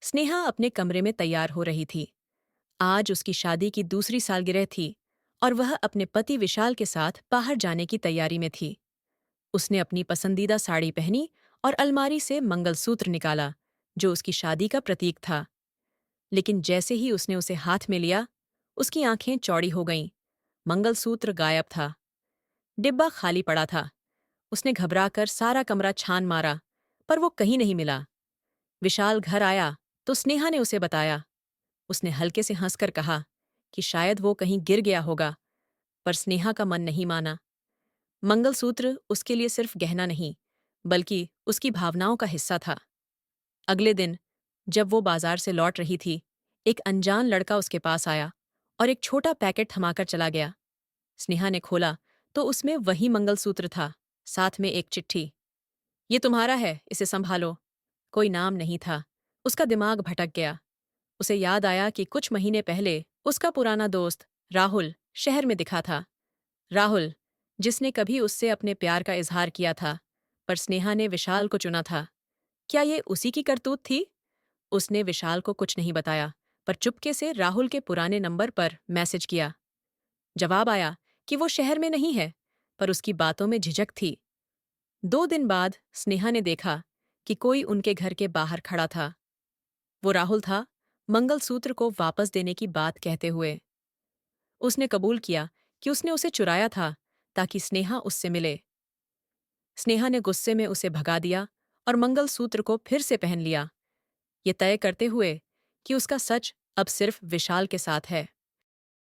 स्नेहा अपने कमरे में तैयार हो रही थी। आज उसकी शादी की दूसरी सालगिरह थी और वह अपने पति विशाल के साथ बाहर जाने की तैयारी में थी। उसने अपनी पसंदीदा साड़ी पहनी और अलमारी से मंगलसूत्र निकाला, जो उसकी शादी का प्रतीक था। लेकिन जैसे ही उसने उसे हाथ में लिया, उसकी आंखें चौड़ी हो गईं। मंगलसूत्र गायब था। डिब्बा खाली पड़ा था। उसने घबराकर सारा कमरा छान मारा, पर वो कहीं नहीं मिला। विशाल घर आया तो स्नेहा ने उसे बताया। उसने हल्के से हंसकर कहा कि शायद वो कहीं गिर गया होगा, पर स्नेहा का मन नहीं माना। मंगलसूत्र उसके लिए सिर्फ गहना नहीं, बल्कि उसकी भावनाओं का हिस्सा था। अगले दिन, जब वो बाजार से लौट रही थी, एक अनजान लड़का उसके पास आया और एक छोटा पैकेट थमाकर चला गया। स्नेहा ने खोला तो उसमें वही मंगलसूत्र था, साथ में एक चिट्ठी। ये तुम्हारा है, इसे संभालो। कोई नाम नहीं था। उसका दिमाग भटक गया। उसे याद आया कि कुछ महीने पहले उसका पुराना दोस्त राहुल शहर में दिखा था। राहुल, जिसने कभी उससे अपने प्यार का इजहार किया था, पर स्नेहा ने विशाल को चुना था। क्या ये उसी की करतूत थी? उसने विशाल को कुछ नहीं बताया, पर चुपके से राहुल के पुराने नंबर पर मैसेज किया। जवाब आया कि वो शहर में नहीं है, पर उसकी बातों में झिझक थी। 2 दिन बाद स्नेहा ने देखा कि कोई उनके घर के बाहर खड़ा था। वो राहुल था, मंगलसूत्र को वापस देने की बात कहते हुए। उसने कबूल किया कि उसने उसे चुराया था, ताकि स्नेहा उससे मिले। स्नेहा ने गुस्से में उसे भगा दिया और मंगलसूत्र को फिर से पहन लिया, ये तय करते हुए कि उसका सच अब सिर्फ विशाल के साथ है।